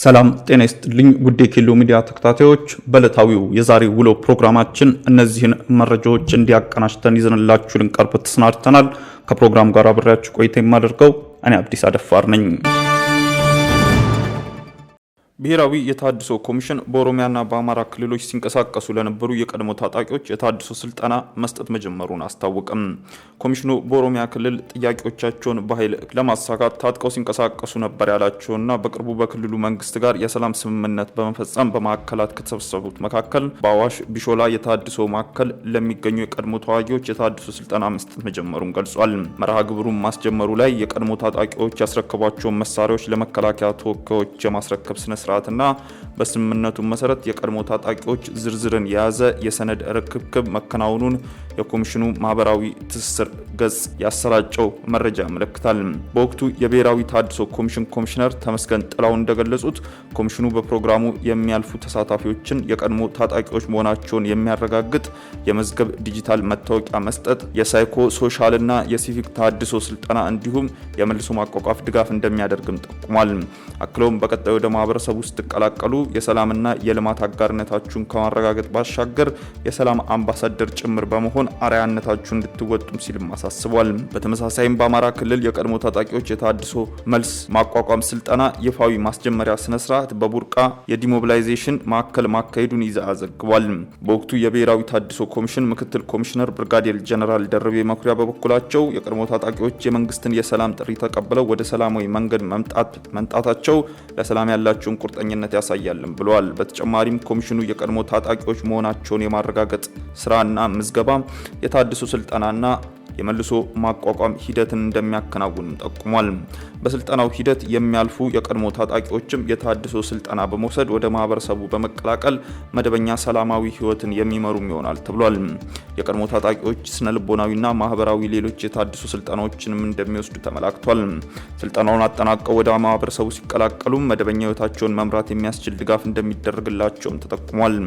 ሰላም ጤና ይስጥልኝ ውድ የኬሎ ሚዲያ ተከታታዮች በለታዊው የዛሬ ውሎ ፕሮግራማችን እነዚህን መረጃዎች እንዲያቀናጅተን ይዘንላችሁ ልንቀርብ ተሰናድተናል። ከፕሮግራም ጋር አብሬያችሁ ቆይታ የማደርገው እኔ አብዲስ አደፋር ነኝ። ብሔራዊ የታድሶ ኮሚሽን በኦሮሚያና በአማራ ክልሎች ሲንቀሳቀሱ ለነበሩ የቀድሞ ታጣቂዎች የታድሶ ስልጠና መስጠት መጀመሩን አስታወቀም። ኮሚሽኑ በኦሮሚያ ክልል ጥያቄዎቻቸውን በኃይል ለማሳካት ታጥቀው ሲንቀሳቀሱ ነበር ያላቸውና በቅርቡ በክልሉ መንግስት ጋር የሰላም ስምምነት በመፈጸም በማዕከላት ከተሰበሰቡት መካከል በአዋሽ ቢሾላ የታድሶ ማዕከል ለሚገኙ የቀድሞ ተዋጊዎች የታድሶ ስልጠና መስጠት መጀመሩን ገልጿል። መርሃ ግብሩን ማስጀመሩ ላይ የቀድሞ ታጣቂዎች ያስረከቧቸውን መሳሪያዎች ለመከላከያ ተወካዮች የማስረከብ ስርዓትና በስምምነቱ መሰረት የቀድሞ ታጣቂዎች ዝርዝርን የያዘ የሰነድ ርክክብ መከናወኑን የኮሚሽኑ ማህበራዊ ትስስር ገጽ ያሰራጨው መረጃ ያመለክታል። በወቅቱ የብሔራዊ ታድሶ ኮሚሽን ኮሚሽነር ተመስገን ጥላው እንደገለጹት ኮሚሽኑ በፕሮግራሙ የሚያልፉ ተሳታፊዎችን የቀድሞ ታጣቂዎች መሆናቸውን የሚያረጋግጥ የመዝገብ ዲጂታል መታወቂያ መስጠት፣ የሳይኮ ሶሻልና የሲቪክ ታድሶ ስልጠና እንዲሁም የመልሶ ማቋቋም ድጋፍ እንደሚያደርግም ጠቁሟል። አክለውም በቀጣዩ ወደ ማህበረሰቡ ውስጥ ተቀላቀሉ የሰላምና የልማት አጋርነታችሁን ከማረጋገጥ ባሻገር የሰላም አምባሳደር ጭምር በመሆን አርአያነታችሁን እንድትወጡም ሲልም አሳስቧል። በተመሳሳይም በአማራ ክልል የቀድሞ ታጣቂዎች የታድሶ መልስ ማቋቋም ስልጠና ይፋዊ ማስጀመሪያ ስነ ስርዓት በቡርቃ የዲሞቢላይዜሽን ማዕከል ማካሄዱን ይዘአ ዘግቧል። በወቅቱ የብሔራዊ ታድሶ ኮሚሽን ምክትል ኮሚሽነር ብርጋዴር ጀነራል ደርቤ መኩሪያ በበኩላቸው የቀድሞ ታጣቂዎች የመንግስትን የሰላም ጥሪ ተቀብለው ወደ ሰላማዊ መንገድ መምጣታቸው ለሰላም ያላቸውን ቁርጠኝነት ያሳያልም ብለዋል። በተጨማሪም ኮሚሽኑ የቀድሞ ታጣቂዎች መሆናቸውን የማረጋገጥ ስራና ምዝገባ የታድሶ ስልጠናና የመልሶ ማቋቋም ሂደትን እንደሚያከናውን ጠቁሟል። በስልጠናው ሂደት የሚያልፉ የቀድሞ ታጣቂዎችም የታድሶ ስልጠና በመውሰድ ወደ ማህበረሰቡ በመቀላቀል መደበኛ ሰላማዊ ህይወትን የሚመሩም ይሆናል ተብሏል። የቀድሞ ታጣቂዎች ስነ ልቦናዊና ማህበራዊ ሌሎች የታድሶ ስልጠናዎችንም እንደሚወስዱ ተመላክቷል። ስልጠናውን አጠናቀው ወደ ማህበረሰቡ ሲቀላቀሉ መደበኛ ህይወታቸውን መምራት የሚያስችል ድጋፍ እንደሚደረግላቸውም ተጠቁሟል።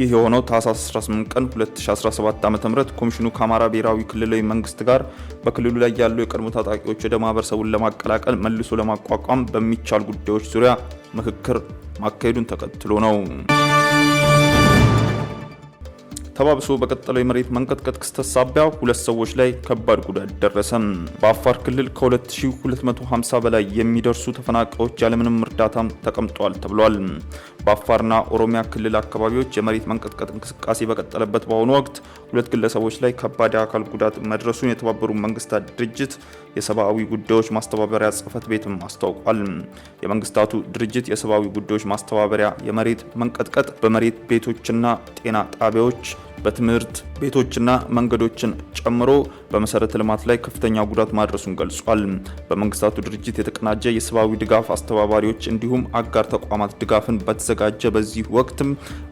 ይህ የሆነው ታህሳስ 18 ቀን 2017 ዓ.ም ኮሚሽኑ ከአማራ ብሔራዊ ክልላዊ መንግስት ጋር በክልሉ ላይ ያሉ የቀድሞ ታጣቂዎች ወደ ማህበረሰቡን ለማቀላቀል መልሶ ለማቋቋም በሚቻል ጉዳዮች ዙሪያ ምክክር ማካሄዱን ተከትሎ ነው። ተባብሶ በቀጠለው የመሬት መንቀጥቀጥ ክስተት ሳቢያ 2 ሰዎች ላይ ከባድ ጉዳት ደረሰ። በአፋር ክልል ከ2250 በላይ የሚደርሱ ተፈናቃዮች ያለምንም እርዳታ ተቀምጠዋል ተብሏል። በአፋርና ኦሮሚያ ክልል አካባቢዎች የመሬት መንቀጥቀጥ እንቅስቃሴ በቀጠለበት በአሁኑ ወቅት 2 ግለሰቦች ላይ ከባድ የአካል ጉዳት መድረሱን የተባበሩት መንግስታት ድርጅት የሰብአዊ ጉዳዮች ማስተባበሪያ ጽሕፈት ቤትም አስታውቋል። የመንግስታቱ ድርጅት የሰብአዊ ጉዳዮች ማስተባበሪያ የመሬት መንቀጥቀጥ በመሬት ቤቶችና ጤና ጣቢያዎች በትምህርት ቤቶችና መንገዶችን ጨምሮ በመሰረተ ልማት ላይ ከፍተኛ ጉዳት ማድረሱን ገልጿል። በመንግስታቱ ድርጅት የተቀናጀ የሰብአዊ ድጋፍ አስተባባሪዎች እንዲሁም አጋር ተቋማት ድጋፍን በተዘጋጀ በዚህ ወቅትም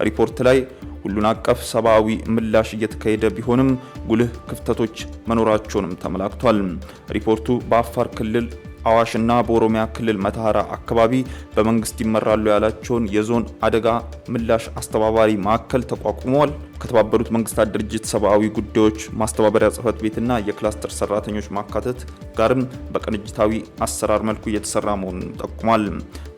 ሪፖርት ላይ ሁሉን አቀፍ ሰብአዊ ምላሽ እየተካሄደ ቢሆንም ጉልህ ክፍተቶች መኖራቸውንም ተመላክቷል። ሪፖርቱ በአፋር ክልል አዋሽና በኦሮሚያ ክልል መተሐራ አካባቢ በመንግስት ይመራሉ ያላቸውን የዞን አደጋ ምላሽ አስተባባሪ ማዕከል ተቋቁሟል። ከተባበሩት መንግስታት ድርጅት ሰብአዊ ጉዳዮች ማስተባበሪያ ጽሕፈት ቤትና የክላስተር ሰራተኞች ማካተት ጋርም በቅንጅታዊ አሰራር መልኩ እየተሰራ መሆኑን ጠቁሟል።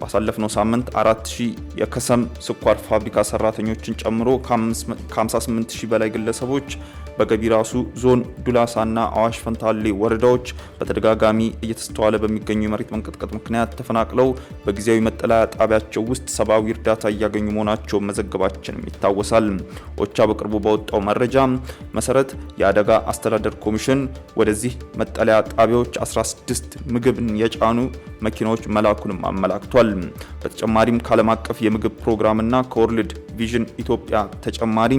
ባሳለፍነው ሳምንት 4000 የከሰም ስኳር ፋብሪካ ሰራተኞችን ጨምሮ ከ58000 በላይ ግለሰቦች በገቢ ራሱ ዞን ዱላሳና አዋሽ ፈንታሌ ወረዳዎች በተደጋጋሚ እየተስተዋለ በሚገኙ የመሬት መንቀጥቀጥ ምክንያት ተፈናቅለው በጊዜያዊ መጠለያ ጣቢያቸው ውስጥ ሰብአዊ እርዳታ እያገኙ መሆናቸው መዘገባችንም ይታወሳል። ኦቻ በቅርቡ በወጣው መረጃ መሰረት የአደጋ አስተዳደር ኮሚሽን ወደዚህ መጠለያ ጣቢያዎች 16 ምግብን የጫኑ መኪናዎች መላኩንም አመላክቷል። በተጨማሪም ከዓለም አቀፍ የምግብ ፕሮግራምና ከወርልድ ቪዥን ኢትዮጵያ ተጨማሪ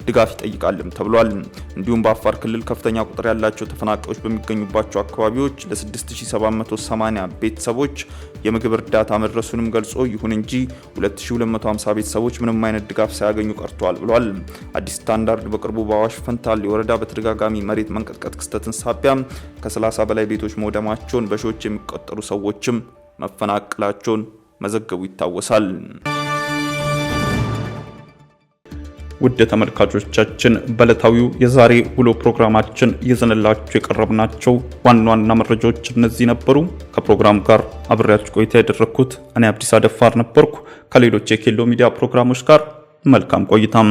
ድጋፍ ይጠይቃልም ተብሏል። እንዲሁም በአፋር ክልል ከፍተኛ ቁጥር ያላቸው ተፈናቃዮች በሚገኙባቸው አካባቢዎች ለ6780 ቤተሰቦች የምግብ እርዳታ መድረሱንም ገልጾ ይሁን እንጂ 2250 ቤተሰቦች ምንም አይነት ድጋፍ ሳያገኙ ቀርተዋል ብሏል። አዲስ ስታንዳርድ በቅርቡ በአዋሽ ፈንታሌ ወረዳ በተደጋጋሚ መሬት መንቀጥቀጥ ክስተትን ሳቢያ ከ30 በላይ ቤቶች መውደማቸውን በሺዎች የሚቆጠሩ ሰዎችም መፈናቀላቸውን መዘገቡ ይታወሳል። ውድ ተመልካቾቻችን በለታዊው የዛሬ ውሎ ፕሮግራማችን ይዘንላችሁ የቀረብናቸው ዋና ዋና መረጃዎች እነዚህ ነበሩ። ፕሮግራም ጋር አብሬያችሁ ቆይታ ያደረኩት እኔ አብዲስ አደፋር ነበርኩ። ከሌሎች የኬሎ ሚዲያ ፕሮግራሞች ጋር መልካም ቆይታም